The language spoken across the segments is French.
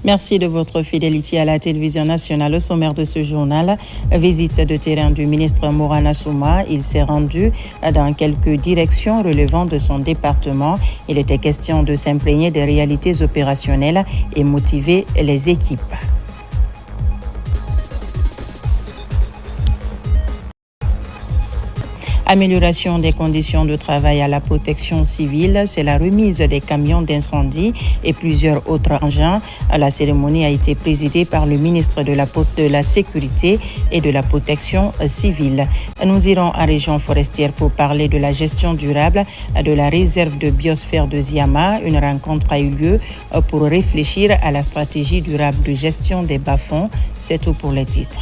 Merci de votre fidélité à la télévision nationale. Au sommaire de ce journal, visite de terrain du ministre Mourana Souma. Il s'est rendu dans quelques directions relevant de son département. Il était question de s'imprégner des réalités opérationnelles et motiver les équipes. Amélioration des conditions de travail à la protection civile, c'est la remise des camions d'incendie et plusieurs autres engins. La cérémonie a été présidée par le ministre de la Sécurité et de la Protection civile. Nous irons en région forestière pour parler de la gestion durable de la réserve de biosphère de Ziama. Une rencontre a eu lieu pour réfléchir à la stratégie durable de gestion des bas-fonds. C'est tout pour les titres.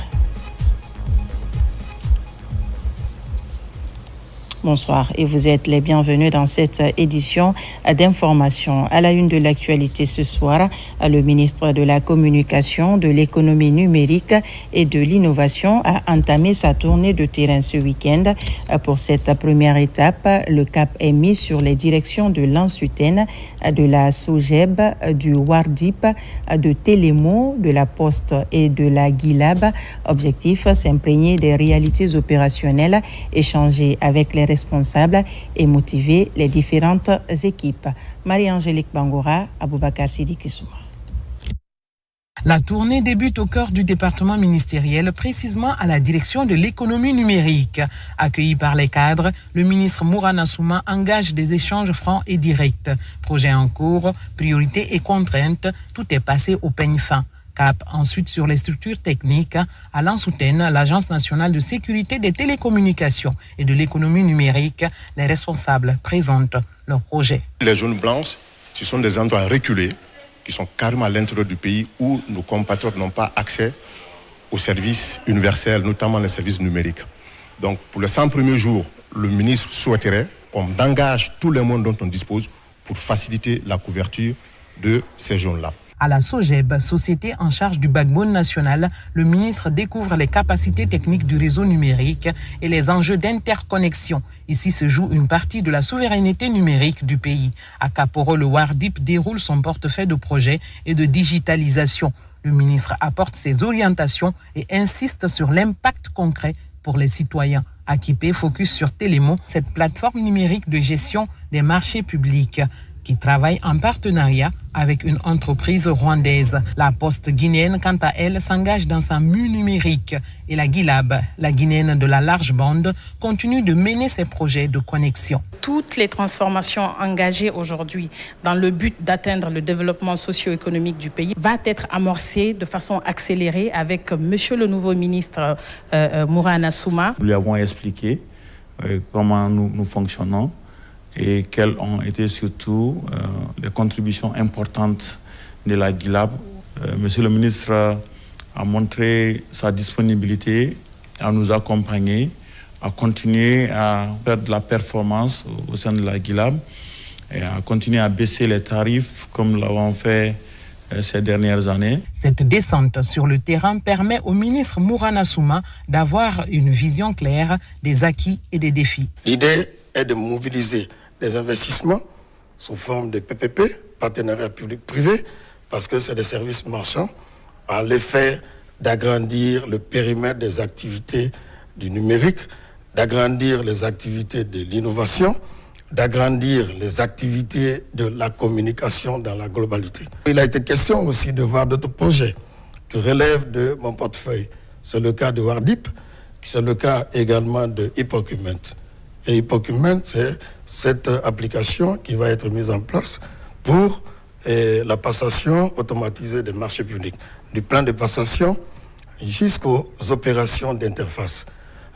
Bonsoir et vous êtes les bienvenus dans cette édition d'information. À la une de l'actualité ce soir, le ministre de la Communication, de l'Économie numérique et de l'Innovation a entamé sa tournée de terrain ce week-end. Pour cette première étape, le cap est mis sur les directions de l'Ansuten, de la SOGEB, du Wardip, de Télémo, de la Poste et de la Guilab. Objectif, s'imprégner des réalités opérationnelles, échanger avec les responsables et motiver les différentes équipes. Marie-Angélique Bangora, Aboubakar Sidi Kissouma. La tournée débute au cœur du département ministériel, précisément à la direction de l'économie numérique. Accueilli par les cadres, le ministre Mourana Souma engage des échanges francs et directs. Projet en cours, priorités et contraintes, tout est passé au peigne fin. Cap ensuite sur les structures techniques. À l'Ansuten, l'Agence nationale de sécurité des télécommunications et de l'économie numérique, les responsables présentent leur projet. Les zones blanches, ce sont des endroits reculés qui sont carrément à l'intérieur du pays où nos compatriotes n'ont pas accès aux services universels, notamment les services numériques. Donc pour les 100 premiers jours, le ministre souhaiterait qu'on engage tout le monde dont on dispose pour faciliter la couverture de ces zones-là. À la SOGEB, société en charge du backbone national, le ministre découvre les capacités techniques du réseau numérique et les enjeux d'interconnexion. Ici se joue une partie de la souveraineté numérique du pays. À Kaporo, le Wardip déroule son portefeuille de projets et de digitalisation. Le ministre apporte ses orientations et insiste sur l'impact concret pour les citoyens. Akipé focus sur Télémo, cette plateforme numérique de gestion des marchés publics, qui travaille en partenariat avec une entreprise rwandaise. La Poste guinéenne, quant à elle, s'engage dans sa mue numérique. Et la Guilab, la guinéenne de la large bande, continue de mener ses projets de connexion. Toutes les transformations engagées aujourd'hui dans le but d'atteindre le développement socio-économique du pays va être amorcée de façon accélérée avec monsieur le nouveau ministre Mourana Souma. Nous lui avons expliqué comment nous fonctionnons et quelles ont été surtout les contributions importantes de la Guilab. Monsieur le ministre a montré sa disponibilité à nous accompagner, à continuer à faire de la performance au sein de la Guilab et à continuer à baisser les tarifs comme nous l'avons fait ces dernières années. Cette descente sur le terrain permet au ministre Mourana Souma d'avoir une vision claire des acquis et des défis. L'idée est de mobiliser des investissements sous forme de PPP, partenariat public-privé, parce que c'est des services marchands, par l'effet d'agrandir le périmètre des activités du numérique, d'agrandir les activités de l'innovation, d'agrandir les activités de la communication dans la globalité. Il a été question aussi de voir d'autres projets qui relèvent de mon portefeuille. C'est le cas de Wardip, c'est le cas également de Hypocumment. Et Hypocumment, c'est cette application qui va être mise en place pour la passation automatisée des marchés publics, du plan de passation jusqu'aux opérations d'interface.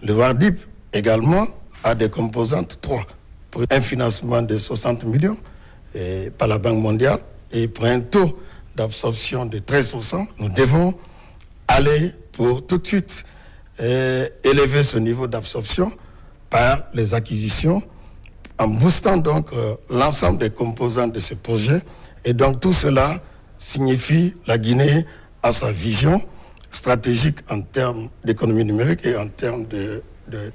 Le Wardip également a des composantes 3 pour un financement de 60 millions par la Banque mondiale et pour un taux d'absorption de 13%. Nous devons aller pour tout de suite élever ce niveau d'absorption par les acquisitions, en boostant donc l'ensemble des composantes de ce projet. Et donc tout cela signifie la Guinée à sa vision stratégique en termes d'économie numérique et en termes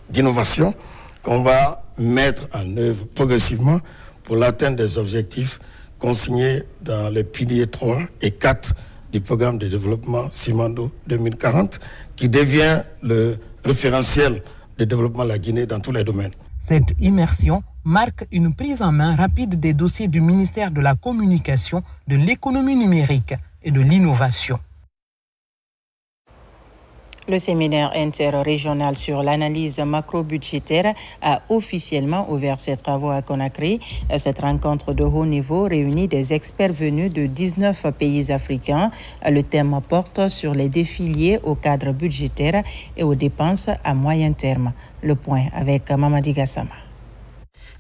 d'innovation qu'on va mettre en œuvre progressivement pour l'atteinte des objectifs consignés dans les piliers 3 et 4 du programme de développement Simandou 2040, qui devient le référentiel de développement de la Guinée dans tous les domaines. Cette immersion marque une prise en main rapide des dossiers du ministère de la Communication, de l'économie numérique et de l'innovation. Le séminaire interrégional sur l'analyse macro-budgétaire a officiellement ouvert ses travaux à Conakry. Cette rencontre de haut niveau réunit des experts venus de 19 pays africains. Le thème porte sur les défis liés au cadre budgétaire et aux dépenses à moyen terme. Le point avec Mamadi Gassama.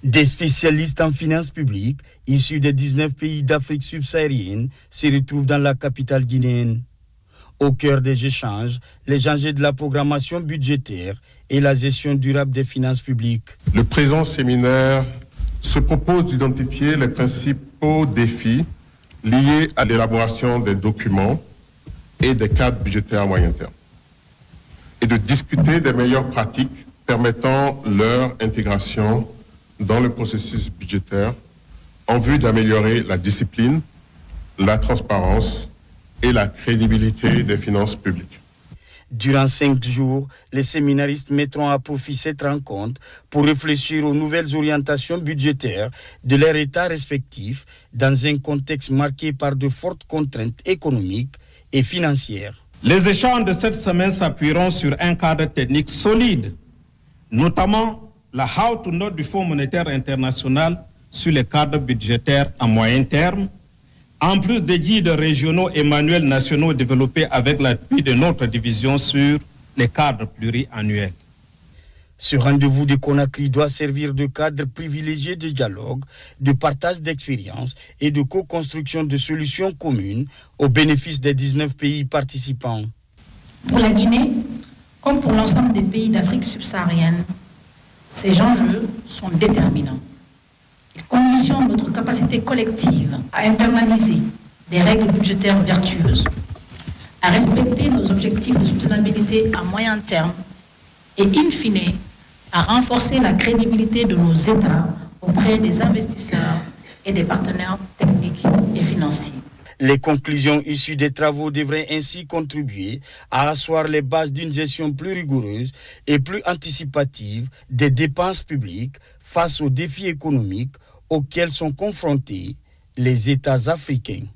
Des spécialistes en finances publiques issus des 19 pays d'Afrique subsaharienne se retrouvent dans la capitale guinéenne. Au cœur des échanges, les enjeux de la programmation budgétaire et la gestion durable des finances publiques. Le présent séminaire se propose d'identifier les principaux défis liés à l'élaboration des documents et des cadres budgétaires à moyen terme et de discuter des meilleures pratiques permettant leur intégration dans le processus budgétaire en vue d'améliorer la discipline, la transparence et la crédibilité des finances publiques. Durant 5 jours, les séminaristes mettront à profit cette rencontre pour réfléchir aux nouvelles orientations budgétaires de leurs États respectifs dans un contexte marqué par de fortes contraintes économiques et financières. Les échanges de cette semaine s'appuieront sur un cadre technique solide, notamment la haute note du Fonds monétaire international sur les cadres budgétaires à moyen terme, en plus des guides régionaux et manuels nationaux développés avec l'appui de notre division sur les cadres pluriannuels. Ce rendez-vous de Conakry doit servir de cadre privilégié de dialogue, de partage d'expériences et de co-construction de solutions communes au bénéfice des 19 pays participants. Pour la Guinée, comme pour l'ensemble des pays d'Afrique subsaharienne, ces enjeux sont déterminants. Ils conditionnent notre capacité collective à internaliser des règles budgétaires vertueuses, à respecter nos objectifs de soutenabilité à moyen terme et, in fine, à renforcer la crédibilité de nos États auprès des investisseurs et des partenaires techniques et financiers. Les conclusions issues des travaux devraient ainsi contribuer à asseoir les bases d'une gestion plus rigoureuse et plus anticipative des dépenses publiques face aux défis économiques auxquels sont confrontés les États africains.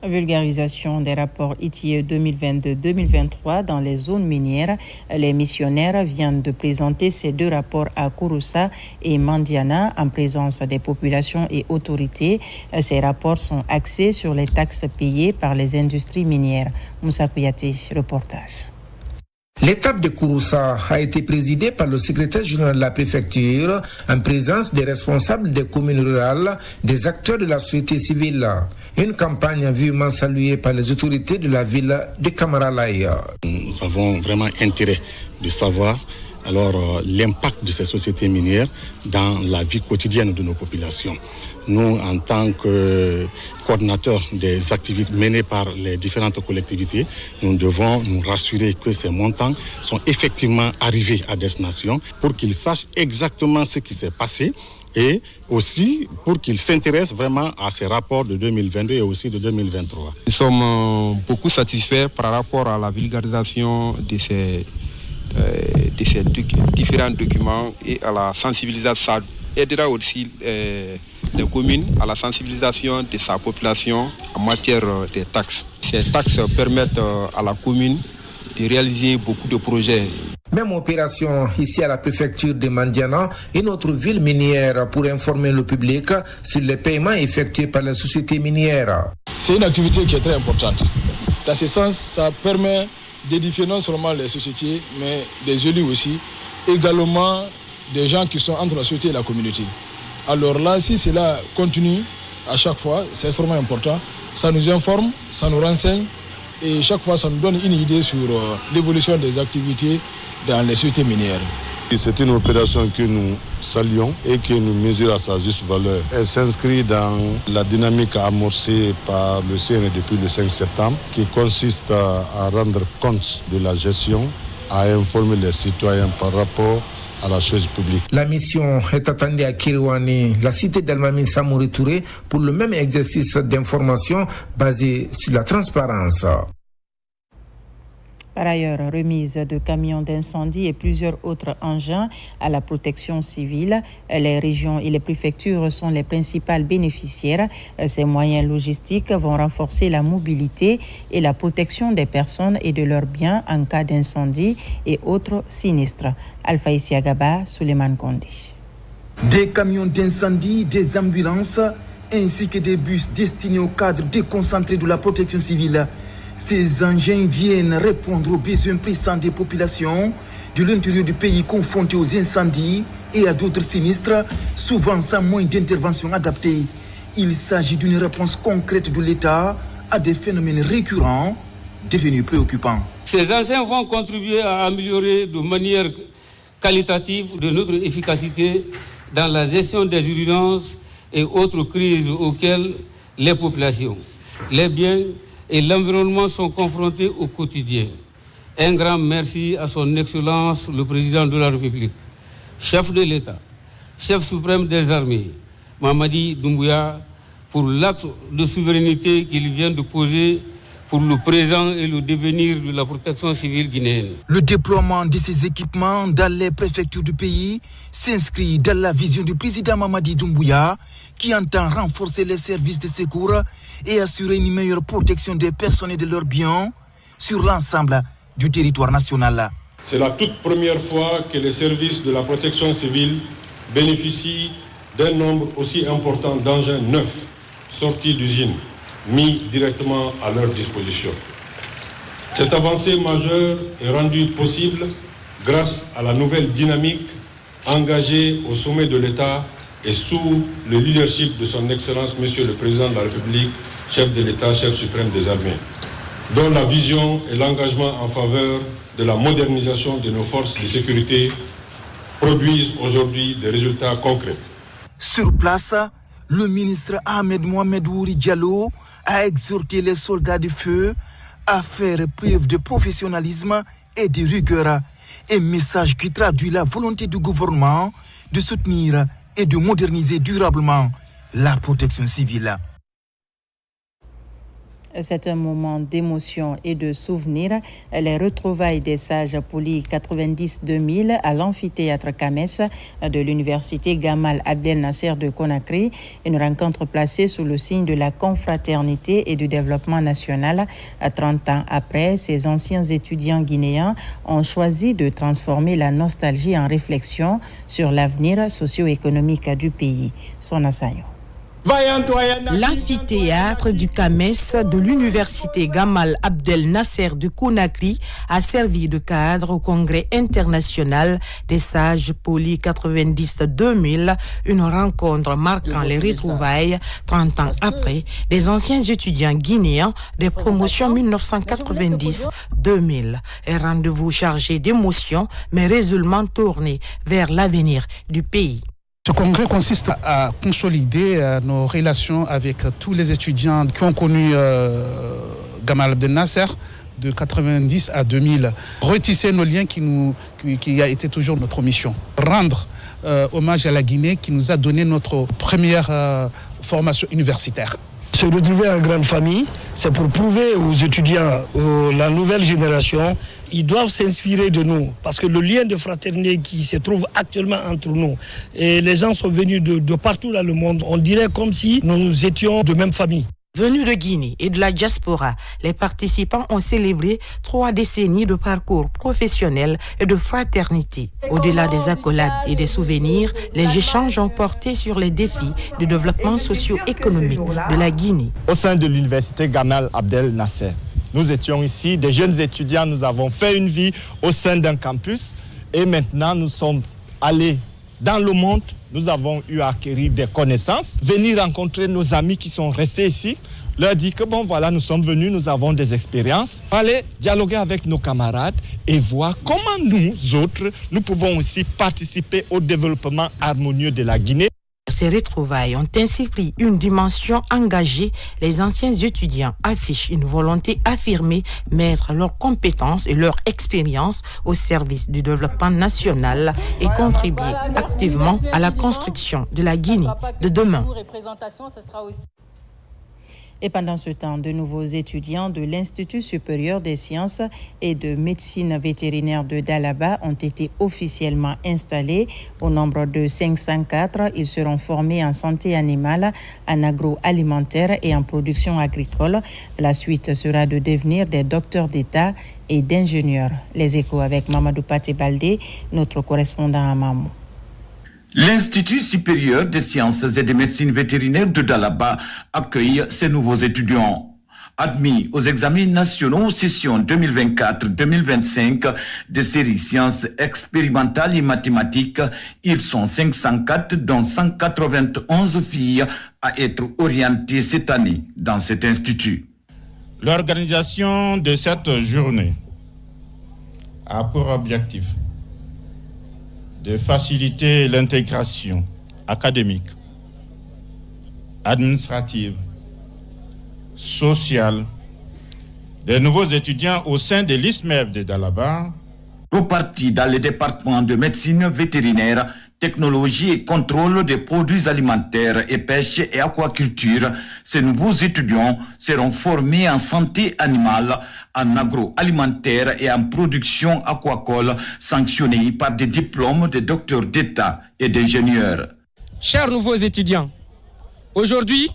Vulgarisation des rapports ITIE 2022-2023 dans les zones minières. Les missionnaires viennent de présenter ces 2 rapports à Kouroussa et Mandiana en présence des populations et autorités. Ces rapports sont axés sur les taxes payées par les industries minières. Moussa Kouyaté, reportage. L'étape de Kouroussa a été présidée par le secrétaire général de la préfecture en présence des responsables des communes rurales, des acteurs de la société civile. Une campagne vivement saluée par les autorités de la ville de Kamaralay. Nous avons vraiment intérêt de savoir l'impact de ces sociétés minières dans la vie quotidienne de nos populations. Nous, en tant que coordinateurs des activités menées par les différentes collectivités, nous devons nous rassurer que ces montants sont effectivement arrivés à destination pour qu'ils sachent exactement ce qui s'est passé et aussi pour qu'ils s'intéressent vraiment à ces rapports de 2022 et aussi de 2023. Nous sommes beaucoup satisfaits par rapport à la vulgarisation de ces différents documents et à la sensibilisation. Ça aidera aussi les communes à la sensibilisation de sa population en matière de taxes. Ces taxes permettent à la commune de réaliser beaucoup de projets. Même opération ici à la préfecture de Mandiana, une autre ville minière, pour informer le public sur les paiements effectués par les sociétés minières. C'est une activité qui est très importante. Dans ce sens, ça permet d'édifier non seulement les sociétés, mais des élus aussi, également des gens qui sont entre la société et la communauté. Alors là, si cela continue à chaque fois, c'est extrêmement important. Ça nous informe, ça nous renseigne et chaque fois, ça nous donne une idée sur l'évolution des activités dans les sociétés minières. C'est une opération que nous saluons et que nous mesurons à sa juste valeur. Elle s'inscrit dans la dynamique amorcée par le CNE depuis le 5 septembre, qui consiste à rendre compte de la gestion, à informer les citoyens par rapport à la chose publique. La mission est attendue à Kirouani, la cité d'Almami Samouri Touré, pour le même exercice d'information basé sur la transparence. Par ailleurs, remise de camions d'incendie et plusieurs autres engins à la protection civile. Les régions et les préfectures sont les principales bénéficiaires. Ces moyens logistiques vont renforcer la mobilité et la protection des personnes et de leurs biens en cas d'incendie et autres sinistres. Alpha Isiagaba, Suleiman Kondi. Des camions d'incendie, des ambulances, ainsi que des bus destinés aux cadres déconcentrés de la protection civile. Ces engins viennent répondre aux besoins pressants des populations de l'intérieur du pays confrontés aux incendies et à d'autres sinistres, souvent sans moyens d'intervention adaptés. Il s'agit d'une réponse concrète de l'État à des phénomènes récurrents devenus préoccupants. Ces engins vont contribuer à améliorer de manière qualitative de notre efficacité dans la gestion des urgences et autres crises auxquelles les populations, les biens et l'environnement sont confrontés au quotidien. Un grand merci à son Excellence le Président de la République, chef de l'État, chef suprême des armées, Mamadi Doumbouya, pour l'acte de souveraineté qu'il vient de poser pour le présent et le devenir de la protection civile guinéenne. Le déploiement de ces équipements dans les préfectures du pays s'inscrit dans la vision du président Mamadi Doumbouya, qui entend renforcer les services de secours et assurer une meilleure protection des personnes et de leurs biens sur l'ensemble du territoire national. C'est la toute première fois que les services de la protection civile bénéficient d'un nombre aussi important d'engins neufs sortis d'usines, mis directement à leur disposition. Cette avancée majeure est rendue possible grâce à la nouvelle dynamique engagée au sommet de l'État et sous le leadership de son Excellence, Monsieur le Président de la République, chef de l'État, chef suprême des armées, dont la vision et l'engagement en faveur de la modernisation de nos forces de sécurité produisent aujourd'hui des résultats concrets. Sur place, le ministre Ahmed Mohamed Ouri Diallo a exhorté les soldats du feu à faire preuve de professionnalisme et de rigueur. Un message qui traduit la volonté du gouvernement de soutenir et de moderniser durablement la protection civile. C'est un moment d'émotion et de souvenir. Les retrouvailles des sages polis 90-2000 à l'amphithéâtre Kames de l'université Gamal Abdel Nasser de Conakry. Une rencontre placée sous le signe de la confraternité et du développement national. 30 ans après, ces anciens étudiants guinéens ont choisi de transformer la nostalgie en réflexion sur l'avenir socio-économique du pays. Son assaillant. L'amphithéâtre du Kames de l'université Gamal Abdel Nasser de Conakry a servi de cadre au congrès international des sages polis 90-2000, une rencontre marquant les retrouvailles 30 ans après des anciens étudiants guinéens des promotions 1990-2000. Un rendez-vous chargé d'émotions mais résolument tourné vers l'avenir du pays. Ce congrès consiste à consolider nos relations avec tous les étudiants qui ont connu Gamal Abdel Nasser de 90 à 2000. Retisser nos liens qui a été toujours notre mission. Rendre hommage à la Guinée qui nous a donné notre première formation universitaire. Se retrouver en grande famille, c'est pour prouver aux étudiants, la nouvelle génération, ils doivent s'inspirer de nous. Parce que le lien de fraternité qui se trouve actuellement entre nous, et les gens sont venus de partout dans le monde, on dirait comme si nous étions de même famille. Venus de Guinée et de la diaspora, les participants ont célébré 3 décennies de parcours professionnel et de fraternité. Au-delà des accolades et des souvenirs, les échanges ont porté sur les défis du développement socio-économique de la Guinée. Au sein de l'université Gamal Abdel Nasser, nous étions ici, des jeunes étudiants, nous avons fait une vie au sein d'un campus et maintenant nous sommes allés dans le monde. Nous avons eu à acquérir des connaissances, venir rencontrer nos amis qui sont restés ici, leur dire que bon voilà, nous sommes venus, nous avons des expériences, aller dialoguer avec nos camarades et voir comment nous autres, nous pouvons aussi participer au développement harmonieux de la Guinée. Ces retrouvailles ont ainsi pris une dimension engagée. Les anciens étudiants affichent une volonté affirmée, mettre leurs compétences et leur expérience au service du développement national et contribuer activement à la construction de la Guinée de demain. Et pendant ce temps, de nouveaux étudiants de l'Institut supérieur des sciences et de médecine vétérinaire de Dalaba ont été officiellement installés. Au nombre de 504, ils seront formés en santé animale, en agroalimentaire et en production agricole. La suite sera de devenir des docteurs d'État et d'ingénieurs. Les échos avec Mamadou Paté Baldé, notre correspondant à Mamou. L'Institut supérieur des sciences et de médecine vétérinaire de Dalaba accueille ces nouveaux étudiants. Admis aux examens nationaux session 2024-2025 de série sciences expérimentales et mathématiques, ils sont 504 dont 191 filles à être orientées cette année dans cet institut. L'organisation de cette journée a pour objectif de faciliter l'intégration académique, administrative, sociale des nouveaux étudiants au sein de l'ISMEV de Dalaba. Repartis dans le département de médecine vétérinaire, technologie et contrôle des produits alimentaires et pêche et aquaculture, ces nouveaux étudiants seront formés en santé animale, en agroalimentaire et en production aquacole, sanctionnés par des diplômes de docteurs d'État et d'ingénieurs. Chers nouveaux étudiants, aujourd'hui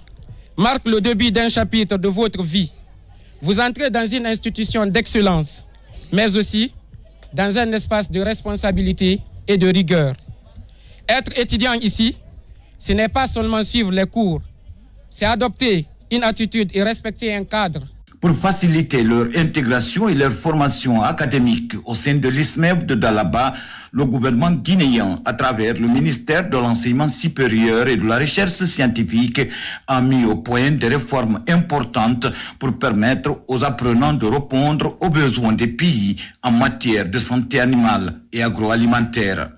marque le début d'un chapitre de votre vie. Vous entrez dans une institution d'excellence, mais aussi dans un espace de responsabilité et de rigueur. Être étudiant ici, ce n'est pas seulement suivre les cours, c'est adopter une attitude et respecter un cadre. Pour faciliter leur intégration et leur formation académique au sein de l'ISMEV de Dalaba, le gouvernement guinéen, à travers le ministère de l'Enseignement supérieur et de la Recherche scientifique, a mis au point des réformes importantes pour permettre aux apprenants de répondre aux besoins des pays en matière de santé animale et agroalimentaire.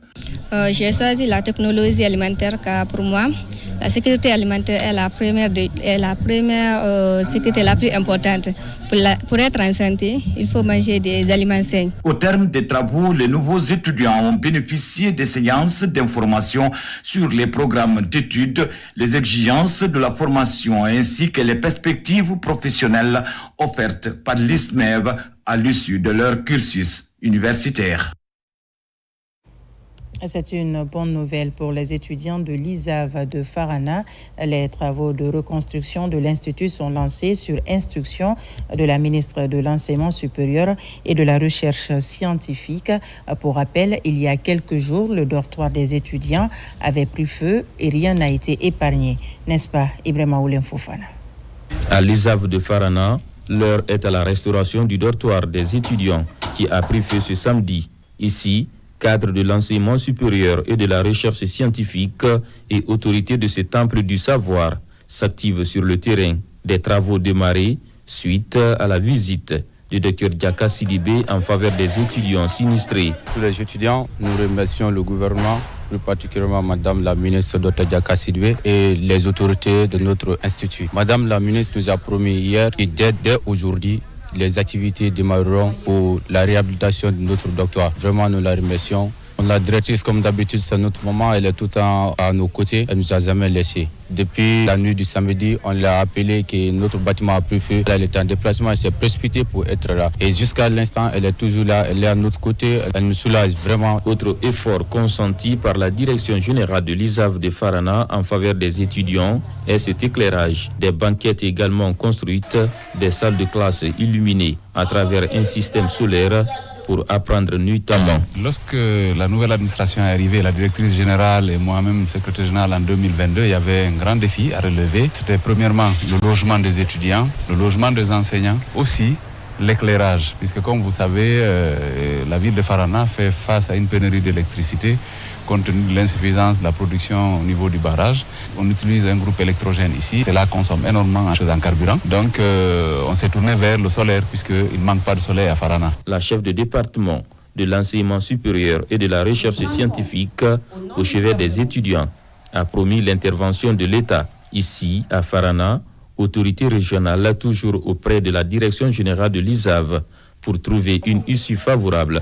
J'ai choisi la technologie alimentaire car pour moi, la sécurité alimentaire est la première sécurité la plus importante. Pour être en santé, il faut manger des aliments sains. Au terme des travaux, les nouveaux étudiants ont bénéficié des séances d'information sur les programmes d'études, les exigences de la formation ainsi que les perspectives professionnelles offertes par l'ISMEV à l'issue de leur cursus universitaire. C'est une bonne nouvelle pour les étudiants de l'ISAV de Farana. Les travaux de reconstruction de l'Institut sont lancés sur instruction de la ministre de l'Enseignement supérieur et de la Recherche scientifique. Pour rappel, il y a quelques jours, le dortoir des étudiants avait pris feu et rien n'a été épargné. N'est-ce pas, Ibrahima Oulem Fofana? À l'ISAV de Farana, l'heure est à la restauration du dortoir des étudiants qui a pris feu ce samedi. Ici, cadre de l'enseignement supérieur et de la recherche scientifique et autorité de ce temple du savoir s'activent sur le terrain. Des travaux démarrés suite à la visite du Dr Diaka Sidibé en faveur des étudiants sinistrés. Tous les étudiants, nous remercions le gouvernement, plus particulièrement Madame la ministre Dr Diaka Sidibé et les autorités de notre institut. Madame la ministre nous a promis hier et dès aujourd'hui, les activités démarreront pour la réhabilitation de notre doctorat. Vraiment, nous la remercions. La directrice, comme d'habitude, c'est notre maman, elle est tout le temps à nos côtés, elle ne nous a jamais laissés. Depuis la nuit du samedi, on l'a appelé que notre bâtiment a pris feu. Elle était en déplacement, elle s'est précipitée pour être là. Et jusqu'à l'instant, elle est toujours là, elle est à notre côté, elle nous soulage vraiment. Autre effort consenti par la direction générale de l'ISAV de Farana en faveur des étudiants est cet éclairage. Des banquettes également construites, des salles de classe illuminées à travers un système solaire pour apprendre nuitamment. Lorsque la nouvelle administration est arrivée, la directrice générale et moi-même, secrétaire général en 2022, il y avait un grand défi à relever. C'était premièrement le logement des étudiants, le logement des enseignants, aussi l'éclairage, puisque comme vous savez, la ville de Farana fait face à une pénurie d'électricité compte tenu de l'insuffisance de la production au niveau du barrage. On utilise un groupe électrogène ici, cela consomme énormément en carburant. Donc on s'est tourné vers le solaire puisqu'il ne manque pas de soleil à Farana. La chef de département de l'enseignement supérieur et de la recherche scientifique au chevet des étudiants a promis l'intervention de l'État. Ici, à Farana, autorité régionale toujours auprès de la direction générale de l'ISAV pour trouver une issue favorable.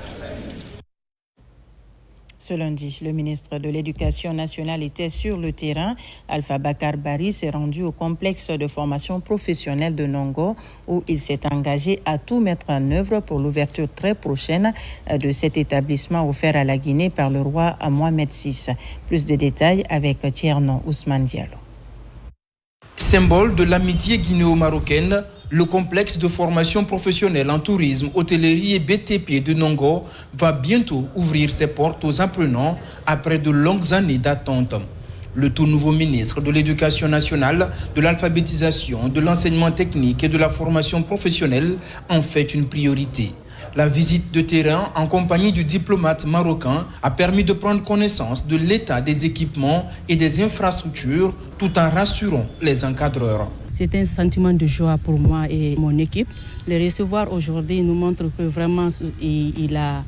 Ce lundi, le ministre de l'Éducation nationale était sur le terrain. Alpha Bakar Bari s'est rendu au complexe de formation professionnelle de Nongo où il s'est engagé à tout mettre en œuvre pour l'ouverture très prochaine de cet établissement offert à la Guinée par le roi Mohamed VI. Plus de détails avec Tierno Ousmane Diallo. Symbole de l'amitié guinéo-marocaine, le complexe de formation professionnelle en tourisme, hôtellerie et BTP de Nongo va bientôt ouvrir ses portes aux apprenants après de longues années d'attente. Le tout nouveau ministre de l'Éducation nationale, de l'alphabétisation, de l'enseignement technique et de la formation professionnelle en fait une priorité. La visite de terrain en compagnie du diplomate marocain a permis de prendre connaissance de l'état des équipements et des infrastructures tout en rassurant les encadreurs. C'est un sentiment de joie pour moi et mon équipe. Le recevoir aujourd'hui nous montre que vraiment il a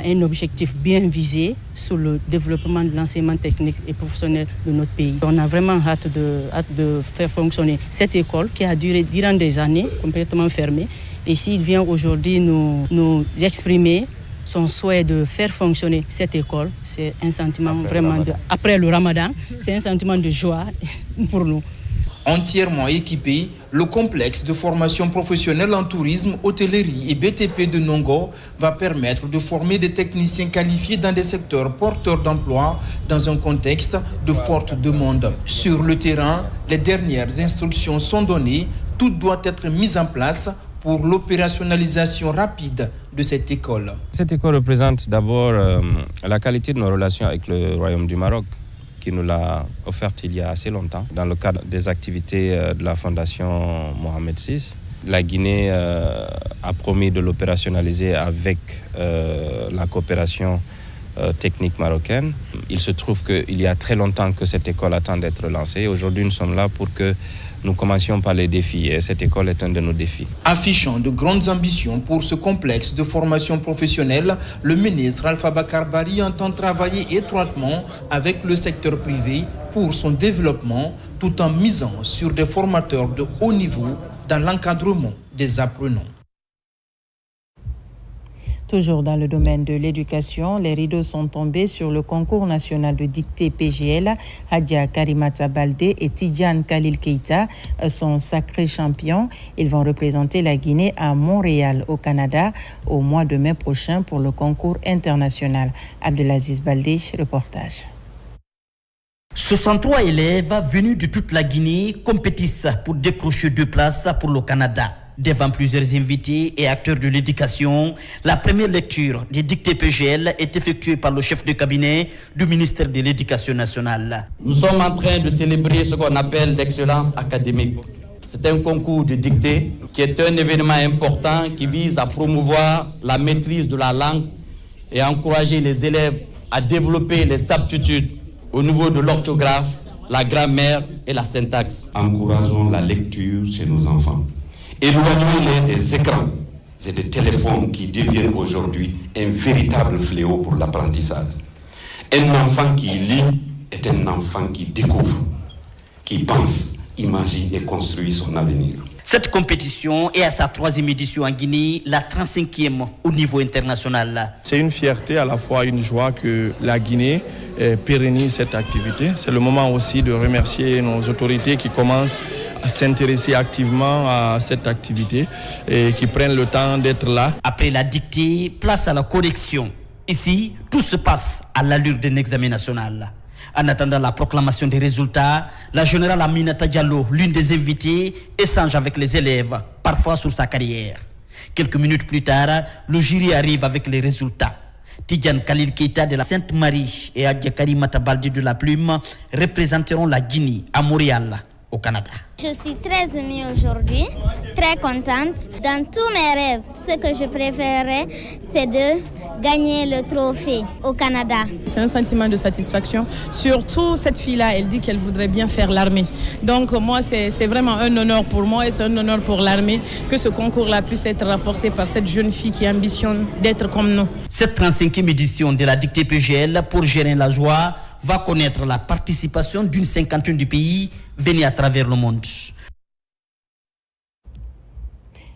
un objectif bien visé sur le développement de l'enseignement technique et professionnel de notre pays. On a vraiment hâte de faire fonctionner cette école qui a duré durant des années, complètement fermée. Et s'il vient aujourd'hui nous exprimer son souhait de faire fonctionner cette école, c'est un sentiment après le Ramadan, c'est un sentiment de joie pour nous. Entièrement équipé, le complexe de formation professionnelle en tourisme, hôtellerie et BTP de Nongo va permettre de former des techniciens qualifiés dans des secteurs porteurs d'emploi dans un contexte de forte demande. Sur le terrain, les dernières instructions sont données, tout doit être mis en place pour l'opérationnalisation rapide de cette école. Cette école représente d'abord la qualité de nos relations avec le Royaume du Maroc, qui nous l'a offerte il y a assez longtemps, dans le cadre des activités de la Fondation Mohamed VI. La Guinée a promis de l'opérationnaliser avec la coopération technique marocaine. Il se trouve qu'il y a très longtemps que cette école attend d'être lancée. Aujourd'hui, nous sommes là pour que nous commencions par les défis et cette école est un de nos défis. Affichant de grandes ambitions pour ce complexe de formation professionnelle, le ministre Alpha Bakar Bari entend travailler étroitement avec le secteur privé pour son développement tout en misant sur des formateurs de haut niveau dans l'encadrement des apprenants. Toujours dans le domaine de l'éducation, les rideaux sont tombés sur le concours national de dictée PGL. Hadja Karimata Baldé et Tidjane Khalil Keita sont sacrés champions. Ils vont représenter la Guinée à Montréal, au Canada, au mois de mai prochain pour le concours international. Abdelaziz Baldé, reportage. 63 élèves venus de toute la Guinée compétissent pour décrocher 2 places pour le Canada. Devant plusieurs invités et acteurs de l'éducation, la première lecture des dictées PGL est effectuée par le chef de cabinet du ministère de l'Éducation nationale. Nous sommes en train de célébrer ce qu'on appelle l'excellence académique. C'est un concours de dictée qui est un événement important qui vise à promouvoir la maîtrise de la langue et à encourager les élèves à développer les aptitudes au niveau de l'orthographe, la grammaire et la syntaxe. Encourageons la lecture chez nos enfants. Éloignons-les des écrans et des téléphones qui deviennent aujourd'hui un véritable fléau pour l'apprentissage. Un enfant qui lit est un enfant qui découvre, qui pense, imagine et construit son avenir. Cette compétition est à sa 3e édition en Guinée, la 35e au niveau international. C'est une fierté, à la fois une joie que la Guinée pérennise cette activité. C'est le moment aussi de remercier nos autorités qui commencent à s'intéresser activement à cette activité et qui prennent le temps d'être là. Après la dictée, place à la correction. Ici, tout se passe à l'allure d'un examen national. En attendant la proclamation des résultats, la générale Aminata Diallo, l'une des invitées, échange avec les élèves, parfois sur sa carrière. Quelques minutes plus tard, le jury arrive avec les résultats. Tidjane Khalil Keita de la Sainte-Marie et Hadja Karimata Baldé de la Plume représenteront la Guinée à Montréal, au Canada. Je suis très émue aujourd'hui, très contente. Dans tous mes rêves, ce que je préférerais, c'est de gagner le trophée au Canada. C'est un sentiment de satisfaction. Surtout, cette fille-là, elle dit qu'elle voudrait bien faire l'armée. Donc moi, c'est vraiment un honneur pour moi et c'est un honneur pour l'armée que ce concours-là puisse être rapporté par cette jeune fille qui ambitionne d'être comme nous. Cette 35e édition de la dictée PGL pour Gérin Lajoie va connaître la participation d'une cinquantaine de pays venus à travers le monde.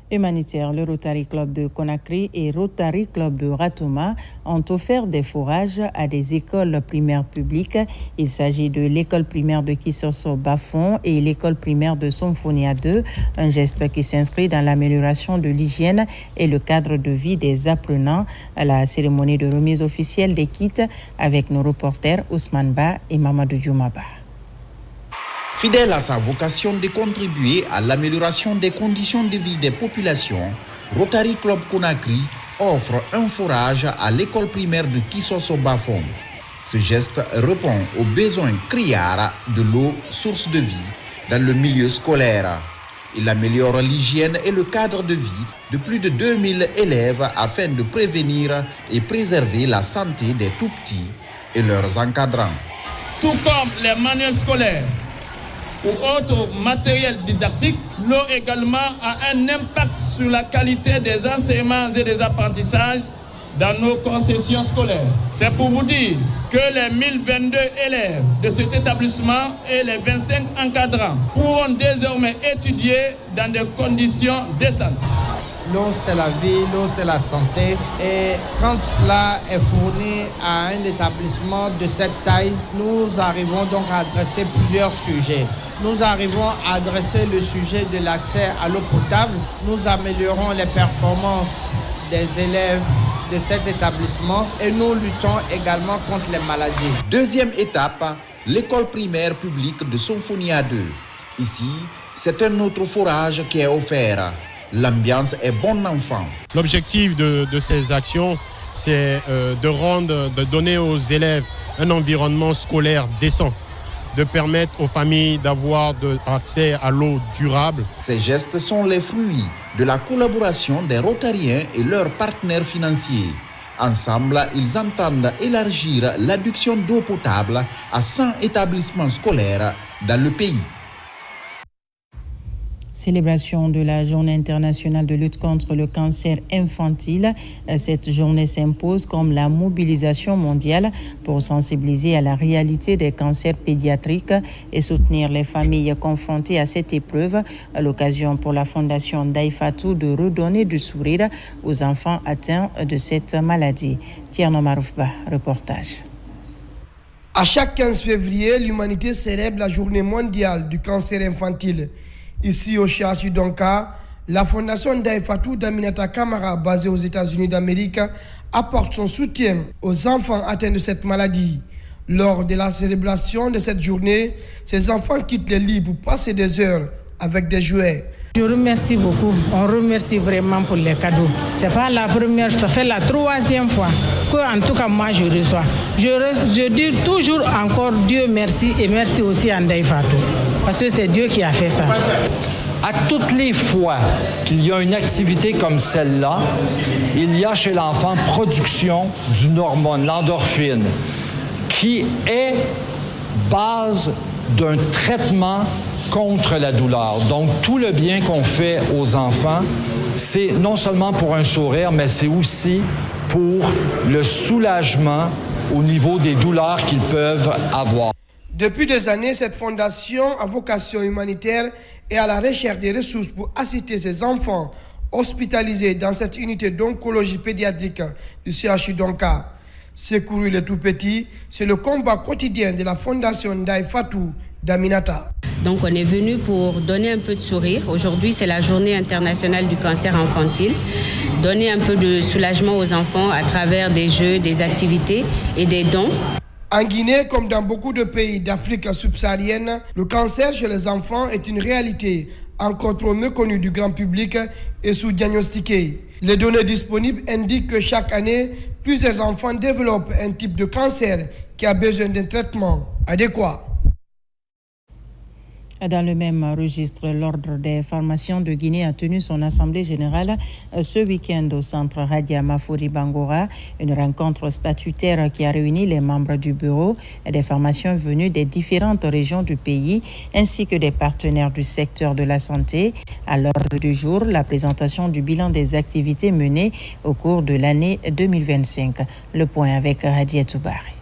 Humanitaire, le Rotary Club de Conakry et Rotary Club de Ratouma ont offert des fourrages à des écoles primaires publiques. Il s'agit de l'école primaire de Kissoso-Bafon et l'école primaire de Somfonia 2, un geste qui s'inscrit dans l'amélioration de l'hygiène et le cadre de vie des apprenants. À la cérémonie de remise officielle des kits avec nos reporters Ousmane Ba et Mamadou Djoumaba. Fidèle à sa vocation de contribuer à l'amélioration des conditions de vie des populations, Rotary Club Conakry offre un forage à l'école primaire de Kissoso-Bafon. Ce geste répond aux besoins criards de l'eau, source de vie, dans le milieu scolaire. Il améliore l'hygiène et le cadre de vie de plus de 2000 élèves afin de prévenir et préserver la santé des tout-petits et leurs encadrants. Tout comme les manuels scolaires ou autres matériels didactiques, l'eau également a un impact sur la qualité des enseignements et des apprentissages dans nos concessions scolaires. C'est pour vous dire que les 1022 élèves de cet établissement et les 25 encadrants pourront désormais étudier dans des conditions décentes. L'eau, c'est la vie, l'eau, c'est la santé. Et quand cela est fourni à un établissement de cette taille, nous arrivons donc à adresser plusieurs sujets. Nous arrivons à adresser le sujet de l'accès à l'eau potable. Nous améliorons les performances des élèves de cet établissement et nous luttons également contre les maladies. Deuxième étape, l'école primaire publique de Somfonia 2. Ici, c'est un autre forage qui est offert. L'ambiance est bon enfant. L'objectif de ces actions, c'est de donner aux élèves un environnement scolaire décent, de permettre aux familles d'avoir accès à l'eau durable. Ces gestes sont les fruits de la collaboration des Rotariens et leurs partenaires financiers. Ensemble, ils entendent élargir l'adduction d'eau potable à 100 établissements scolaires dans le pays. Célébration de la Journée internationale de lutte contre le cancer infantile. Cette journée s'impose comme la mobilisation mondiale pour sensibiliser à la réalité des cancers pédiatriques et soutenir les familles confrontées à cette épreuve. À l'occasion pour la Fondation Daifatou de redonner du sourire aux enfants atteints de cette maladie. Tierno Maroufba, reportage. À chaque 15 février, l'humanité célèbre la Journée mondiale du cancer infantile. Ici au CHU Donka, la fondation Daifatou d'Aminata Kamara, basée aux États-Unis d'Amérique, apporte son soutien aux enfants atteints de cette maladie. Lors de la célébration de cette journée, ces enfants quittent les lits pour passer des heures avec des jouets. Je remercie beaucoup. On remercie vraiment pour les cadeaux. C'est pas la première, ça fait la 3e fois que, en tout cas, moi je reçois. Je dis toujours encore Dieu merci et merci aussi à Daifatou. Parce que c'est Dieu qui a fait ça. À toutes les fois qu'il y a une activité comme celle-là, il y a chez l'enfant production d'une hormone, l'endorphine, qui est base d'un traitement contre la douleur. Donc, tout le bien qu'on fait aux enfants, c'est non seulement pour un sourire, mais c'est aussi pour le soulagement au niveau des douleurs qu'ils peuvent avoir. Depuis des années, cette fondation à vocation humanitaire est à la recherche des ressources pour assister ces enfants hospitalisés dans cette unité d'oncologie pédiatrique du CHU Donka. Secourir les tout-petits, c'est le combat quotidien de la fondation Daifatou d'Aminata. Donc on est venu pour donner un peu de sourire. Aujourd'hui, c'est la journée internationale du cancer infantile. Donner un peu de soulagement aux enfants à travers des jeux, des activités et des dons. En Guinée, comme dans beaucoup de pays d'Afrique subsaharienne, le cancer chez les enfants est une réalité encore trop méconnue du grand public et sous-diagnostiquée. Les données disponibles indiquent que chaque année, plusieurs enfants développent un type de cancer qui a besoin d'un traitement adéquat. Dans le même registre, l'Ordre des pharmaciens de Guinée a tenu son assemblée générale ce week-end au centre Radia Mafuri Bangora, une rencontre statutaire qui a réuni les membres du bureau et des pharmaciens venus des différentes régions du pays, ainsi que des partenaires du secteur de la santé. À l'ordre du jour, la présentation du bilan des activités menées au cours de l'année 2025. Le point avec Radia Toubari.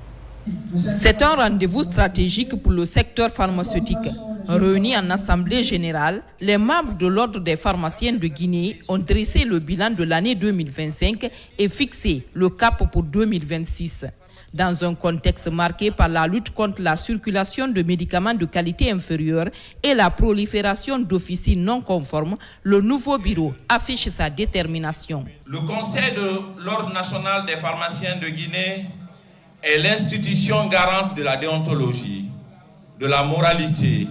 C'est un rendez-vous stratégique pour le secteur pharmaceutique. Réunis en assemblée générale, les membres de l'Ordre des pharmaciens de Guinée ont dressé le bilan de l'année 2025 et fixé le cap pour 2026. Dans un contexte marqué par la lutte contre la circulation de médicaments de qualité inférieure et la prolifération d'officines non conformes, le nouveau bureau affiche sa détermination. Le Conseil de l'Ordre national des pharmaciens de Guinée est l'institution garante de la déontologie, de la moralité.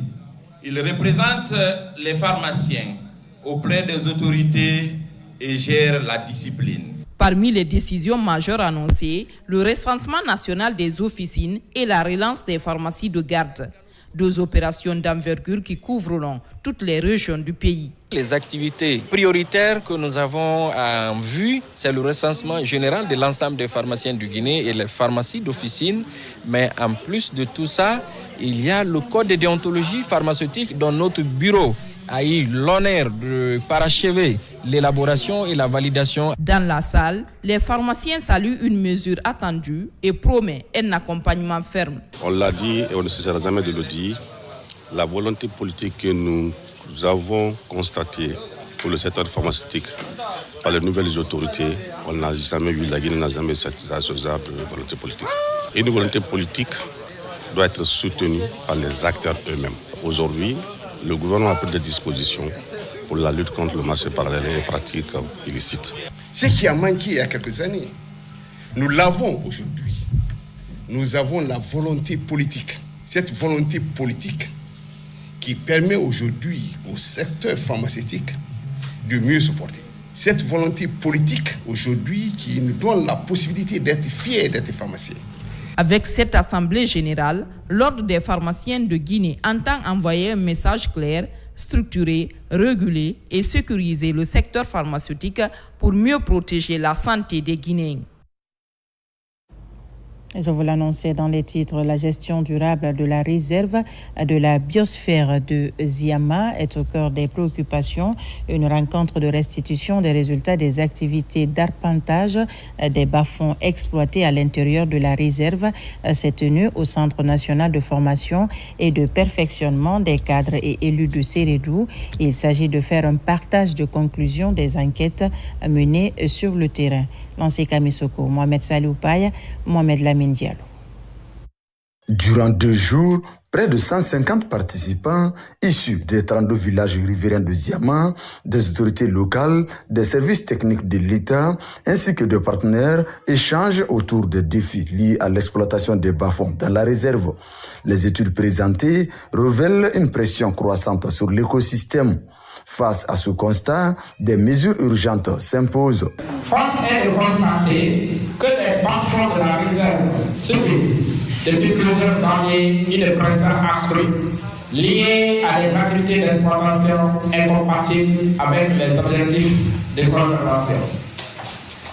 Il représente les pharmaciens auprès des autorités et gère la discipline. Parmi les décisions majeures annoncées, le recensement national des officines et la relance des pharmacies de garde. 2 opérations d'envergure qui couvriront toutes les régions du pays. Les activités prioritaires que nous avons en vue, c'est le recensement général de l'ensemble des pharmaciens du Guinée et les pharmacies d'officine. Mais en plus de tout ça, il y a le code de déontologie pharmaceutique dont notre bureau a eu l'honneur de parachever l'élaboration et la validation. Dans la salle, les pharmaciens saluent une mesure attendue et promet un accompagnement ferme. On l'a dit et on ne cessera jamais de le dire, la volonté politique que nous avons constatée pour le secteur pharmaceutique par les nouvelles autorités, on n'a jamais eu, la Guinée n'a jamais cette volonté politique. Et une volonté politique doit être soutenue par les acteurs eux-mêmes. Aujourd'hui, le gouvernement a pris des dispositions pour la lutte contre le marché parallèle et les pratiques illicites. Ce qui a manqué il y a quelques années, nous l'avons aujourd'hui. Nous avons la volonté politique. Cette volonté politique qui permet aujourd'hui au secteur pharmaceutique de mieux se porter. Cette volonté politique aujourd'hui qui nous donne la possibilité d'être fiers d'être pharmaciens. Avec cette assemblée générale, l'Ordre des pharmaciens de Guinée entend envoyer un message clair, structuré, réguler et sécuriser le secteur pharmaceutique pour mieux protéger la santé des Guinéens. Je vous l'annonçais dans les titres, la gestion durable de la réserve de la biosphère de Ziama est au cœur des préoccupations. Une rencontre de restitution des résultats des activités d'arpentage des bas-fonds exploités à l'intérieur de la réserve s'est tenue au Centre national de formation et de perfectionnement des cadres et élus de Sérédou. Il s'agit de faire un partage de conclusions des enquêtes menées sur le terrain. Lancé Kamisoko, Mohamed Salou Paye, Mohamed Lamine Diallo. Durant 2 jours, près de 150 participants issus des 32 villages riverains de Ziama, des autorités locales, des services techniques de l'État, ainsi que de partenaires échangent autour des défis liés à l'exploitation des bas-fonds dans la réserve. Les études présentées révèlent une pression croissante sur l'écosystème. Face à ce constat, des mesures urgentes s'imposent. Force est de constater que les bas-fonds de la réserve subissent depuis plusieurs années une pression accrue liée à des activités d'exploitation incompatibles avec les objectifs de conservation.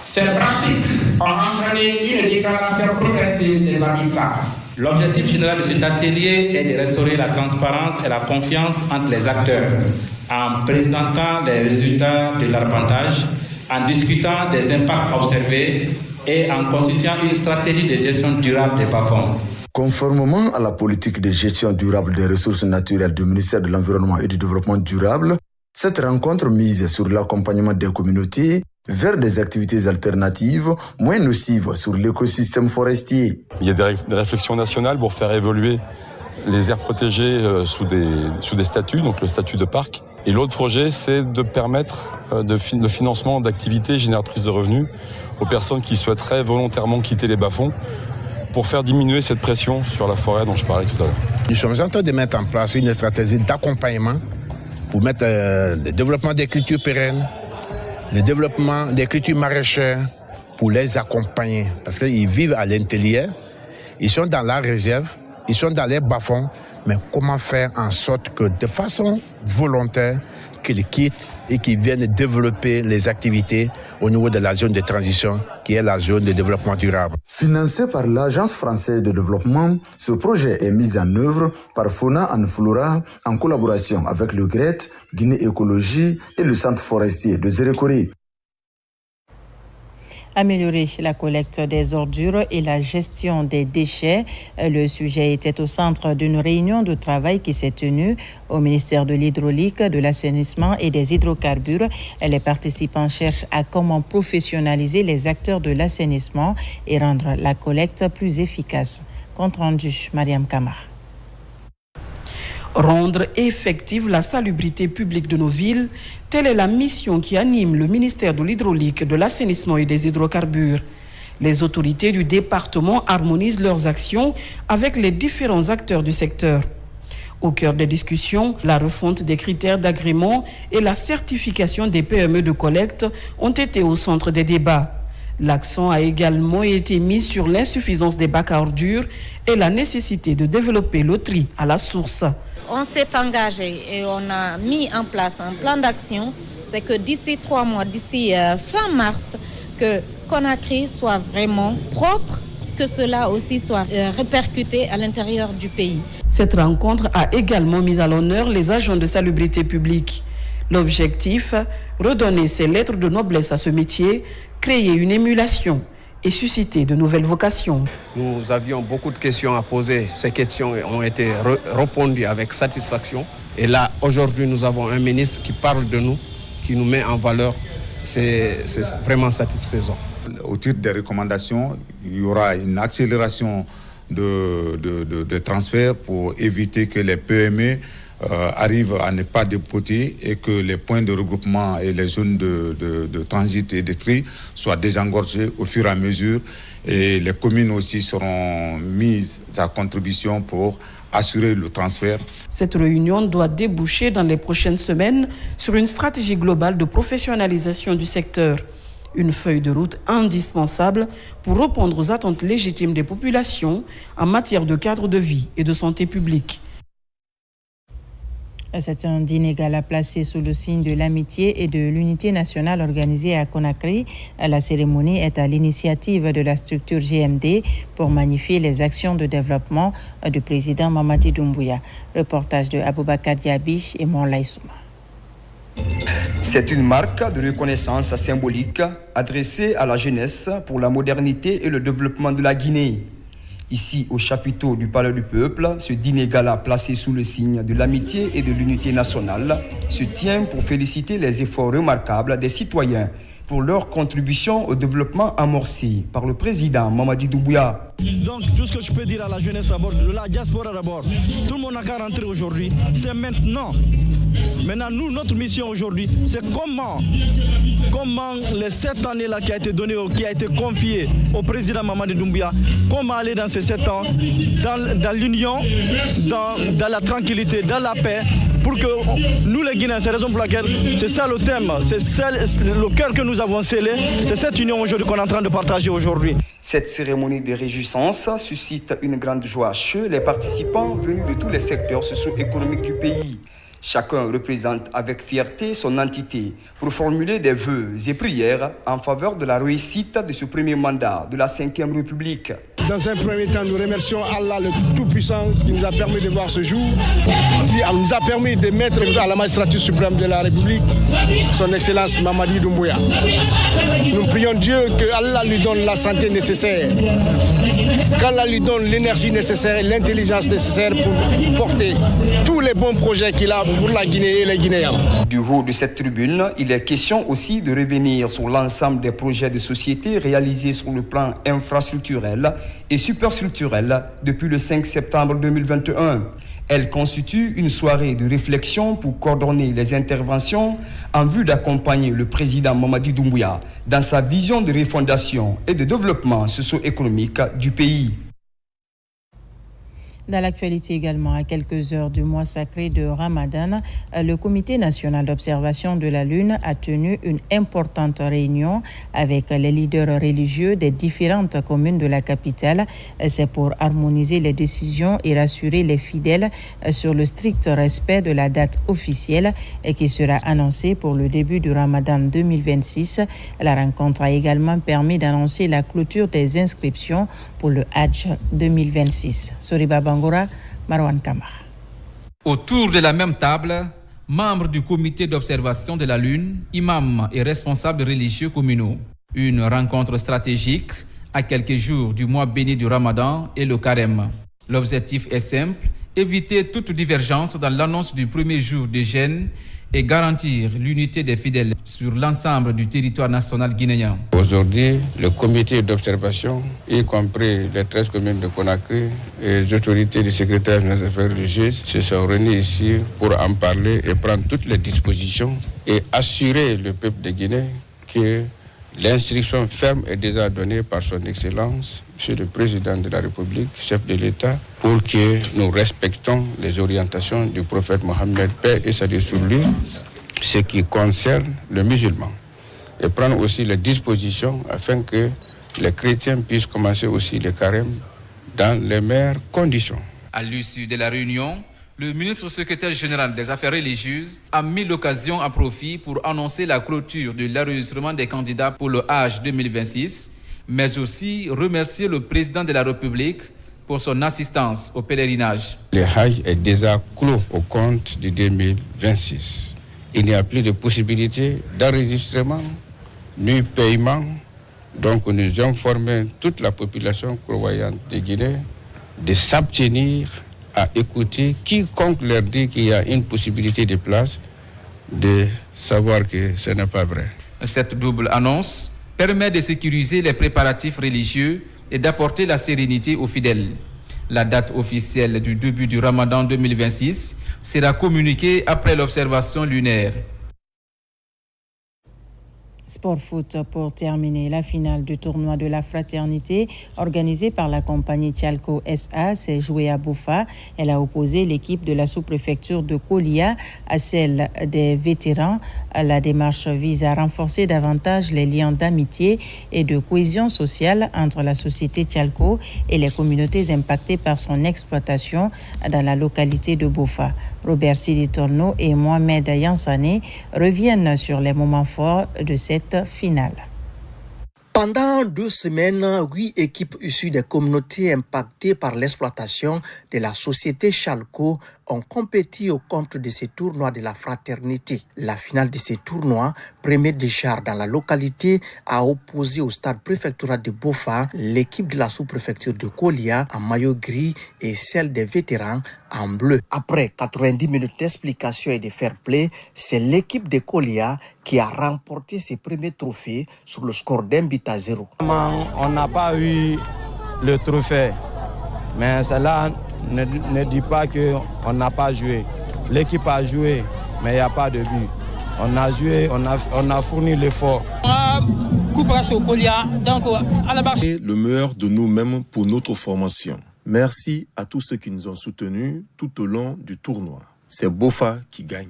Ces pratiques ont entraîné une dégradation progressive des habitats. L'objectif général de cet atelier est de restaurer la transparence et la confiance entre les acteurs en présentant les résultats de l'arpentage, en discutant des impacts observés et en constituant une stratégie de gestion durable des bas-fonds. Conformément à la politique de gestion durable des ressources naturelles du ministère de l'Environnement et du Développement durable, cette rencontre mise sur l'accompagnement des communautés vers des activités alternatives moins nocives sur l'écosystème forestier. Il y a des réflexions nationales pour faire évoluer les aires protégées sous des statuts, donc le statut de parc. Et l'autre projet, c'est de permettre le financement d'activités génératrices de revenus aux personnes qui souhaiteraient volontairement quitter les bas-fonds pour faire diminuer cette pression sur la forêt dont je parlais tout à l'heure. Nous sommes en train de mettre en place une stratégie d'accompagnement pour mettre le développement des cultures pérennes, le développement des cultures maraîchères pour les accompagner. Parce qu'ils vivent à l'intérieur, ils sont dans la réserve, ils sont dans les bas-fonds, mais comment faire en sorte que de façon volontaire, qu'ils quittent et qu'ils viennent développer les activités au niveau de la zone de transition, qui est la zone de développement durable. Financé par l'Agence française de développement, ce projet est mis en œuvre par Fauna and Flora en collaboration avec le GRET, Guinée Écologie et le Centre forestier de Zérékoré. Améliorer la collecte des ordures et la gestion des déchets. Le sujet était au centre d'une réunion de travail qui s'est tenue au ministère de l'Hydraulique, de l'Assainissement et des Hydrocarbures. Les participants cherchent à comment professionnaliser les acteurs de l'assainissement et rendre la collecte plus efficace. Compte rendu, Mariam Kamar. Rendre effective la salubrité publique de nos villes, telle est la mission qui anime le ministère de l'Hydraulique, de l'Assainissement et des Hydrocarbures. Les autorités du département harmonisent leurs actions avec les différents acteurs du secteur. Au cœur des discussions, la refonte des critères d'agrément et la certification des PME de collecte ont été au centre des débats. L'accent a également été mis sur l'insuffisance des bacs à ordures et la nécessité de développer le tri à la source. On s'est engagé et on a mis en place un plan d'action. C'est que d'ici 3 mois, d'ici fin mars, que Conakry soit vraiment propre, que cela aussi soit répercuté à l'intérieur du pays. Cette rencontre a également mis à l'honneur les agents de salubrité publique. L'objectif, redonner ses lettres de noblesse à ce métier, créer une émulation et susciter de nouvelles vocations. Nous avions beaucoup de questions à poser. Ces questions ont été répondues avec satisfaction. Et là, aujourd'hui, nous avons un ministre qui parle de nous, qui nous met en valeur. C'est vraiment satisfaisant. Au titre des recommandations, il y aura une accélération de transfert pour éviter que les PME arrivent à ne pas dépoter et que les points de regroupement et les zones de transit et de tri soient désengorgés au fur et à mesure. Et les communes aussi seront mises à contribution pour assurer le transfert. Cette réunion doit déboucher dans les prochaines semaines sur une stratégie globale de professionnalisation du secteur. Une feuille de route indispensable pour répondre aux attentes légitimes des populations en matière de cadre de vie et de santé publique. C'est un dîner gala placé sous le signe de l'amitié et de l'unité nationale organisé à Conakry. La cérémonie est à l'initiative de la structure GMD pour magnifier les actions de développement du président Mamadi Doumbouya. Reportage de Aboubakar Diaby et Monlay Souma. C'est une marque de reconnaissance symbolique adressée à la jeunesse pour la modernité et le développement de la Guinée. Ici, au chapiteau du Palais du Peuple, ce dîner gala placé sous le signe de l'amitié et de l'unité nationale se tient pour féliciter les efforts remarquables des citoyens pour leur contribution au développement amorcé par le président Mamadi Doumbouya. Donc, tout ce que je peux dire à la jeunesse d'abord, de la diaspora d'abord, tout le monde n'a qu'à rentrer aujourd'hui, c'est maintenant. Maintenant, nous, notre mission aujourd'hui, c'est comment les 7 années-là qui a été donné, qui a été confiée au président Mamadi Doumbouya, comment aller dans ces 7 ans, dans l'union, dans la tranquillité, dans la paix, pour que nous les Guinéens, c'est la raison pour laquelle, c'est ça le thème, c'est le cœur que nous avons scellé, c'est cette union aujourd'hui qu'on est en train de partager aujourd'hui. Cette cérémonie de réjouissance suscite une grande joie chez les participants venus de tous les secteurs socio-économiques du pays. Chacun représente avec fierté son entité pour formuler des vœux et prières en faveur de la réussite de ce premier mandat de la 5e République. Dans un premier temps, nous remercions Allah le Tout-Puissant qui nous a permis de voir ce jour, qui nous a permis de mettre à la magistrature suprême de la République son Excellence Mamadi Doumbouya. Nous prions Dieu que Allah lui donne la santé nécessaire, qu'Allah lui donne l'énergie nécessaire et l'intelligence nécessaire pour porter tous les bons projets qu'il a pour la Guinée et les Guinéens. Du haut de cette tribune, il est question aussi de revenir sur l'ensemble des projets de société réalisés sur le plan infrastructurel et superstructurel depuis le 5 septembre 2021. Elle constitue une soirée de réflexion pour coordonner les interventions en vue d'accompagner le président Mamadi Doumbouya dans sa vision de refondation et de développement socio-économique du pays. Dans l'actualité également, à quelques heures du mois sacré de Ramadan, le Comité national d'observation de la Lune a tenu une importante réunion avec les leaders religieux des différentes communes de la capitale. C'est pour harmoniser les décisions et rassurer les fidèles sur le strict respect de la date officielle qui sera annoncée pour le début du Ramadan 2026. La rencontre a également permis d'annoncer la clôture des inscriptions pour le Hajj 2026. Soriba Bangora, Marwan Kamar. Autour de la même table, membres du comité d'observation de la Lune, imams et responsables religieux communaux. Une rencontre stratégique à quelques jours du mois béni du Ramadan et le carême. L'objectif est simple, éviter toute divergence dans l'annonce du premier jour de jeûne et garantir l'unité des fidèles sur l'ensemble du territoire national guinéen. Aujourd'hui, le comité d'observation, y compris les 13 communes de Conakry et les autorités du secrétaire des affaires religieuses, se sont réunis ici pour en parler et prendre toutes les dispositions et assurer le peuple de Guinée que l'instruction ferme est déjà donnée par son Excellence, Monsieur le Président de la République, chef de l'État, pour que nous respectons les orientations du prophète Mohammed, paix et salut sur lui, ce qui concerne le musulman. Et prendre aussi les dispositions afin que les chrétiens puissent commencer aussi le carême dans les meilleures conditions. À l'issue de la réunion, le ministre secrétaire général des Affaires religieuses a mis l'occasion à profit pour annoncer la clôture de l'enregistrement des candidats pour le Hajj 2026, mais aussi remercier le président de la République pour son assistance au pèlerinage. Le Hajj est déjà clos au compte de 2026. Il n'y a plus de possibilité d'enregistrement ni paiement. Donc nous informons toute la population croyante de Guinée de s'abstenir à écouter quiconque leur dit qu'il y a une possibilité de place, de savoir que ce n'est pas vrai. Cette double annonce permet de sécuriser les préparatifs religieux et d'apporter la sérénité aux fidèles. La date officielle du début du Ramadan 2026 sera communiquée après l'observation lunaire. Sport foot pour terminer. La finale du tournoi de la fraternité organisée par la compagnie Tchalco SA s'est jouée à Boufa. Elle a opposé l'équipe de la sous-préfecture de Kolia à celle des vétérans. La démarche vise à renforcer davantage les liens d'amitié et de cohésion sociale entre la société Tchalco et les communautés impactées par son exploitation dans la localité de Boufa. Robert Sidi Torno et Mohamed Yansane reviennent sur les moments forts de cette finale. Pendant 2 semaines, 8 équipes issues des communautés impactées par l'exploitation de la société Tchalco ont compéti au compte de ces tournois de la fraternité. La finale de ces tournois, premier déjà dans la localité, a opposé au stade préfectoral de Boufa l'équipe de la sous-préfecture de Kolia en maillot gris et celle des vétérans en bleu. Après 90 minutes d'explication et de fair play, c'est l'équipe de Kolia qui a remporté ses premiers trophées sur le score d'un but à 0. On n'a pas eu le trophée, mais cela ne dit pas qu'on n'a pas joué. L'équipe a joué, mais il n'y a pas de but. On a joué, on a fourni l'effort. Le meilleur de nous-mêmes pour notre formation. Merci à tous ceux qui nous ont soutenus tout au long du tournoi. C'est Boufa qui gagne.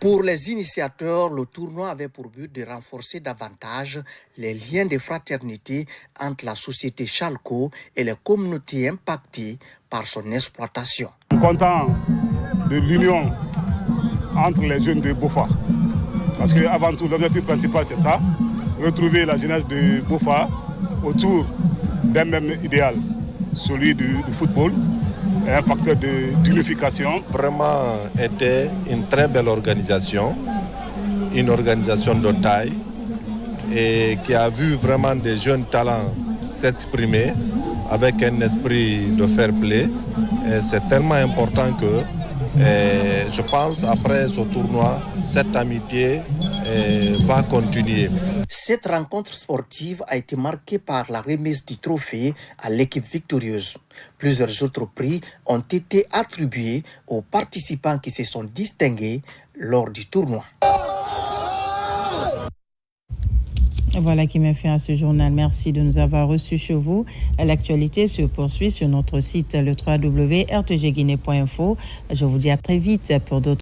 Pour les initiateurs, le tournoi avait pour but de renforcer davantage les liens de fraternité entre la société Tchalco et les communautés impactées par son exploitation. Content de l'union entre les jeunes de Boufa. Parce qu'avant tout, l'objectif principal, c'est ça, retrouver la jeunesse de Boufa autour d'un même idéal, celui du football. Un facteur d'unification. Vraiment était une très belle organisation, une organisation de taille et qui a vu vraiment des jeunes talents s'exprimer avec un esprit de fair play. Et c'est tellement important que je pense après ce tournoi, cette amitié va continuer. Cette rencontre sportive a été marquée par la remise du trophée à l'équipe victorieuse. Plusieurs autres prix ont été attribués aux participants qui se sont distingués lors du tournoi. Voilà qui m'a fait à ce journal. Merci de nous avoir reçus chez vous. L'actualité se poursuit sur notre site le www.rtgguinée.info. Je vous dis à très vite pour d'autres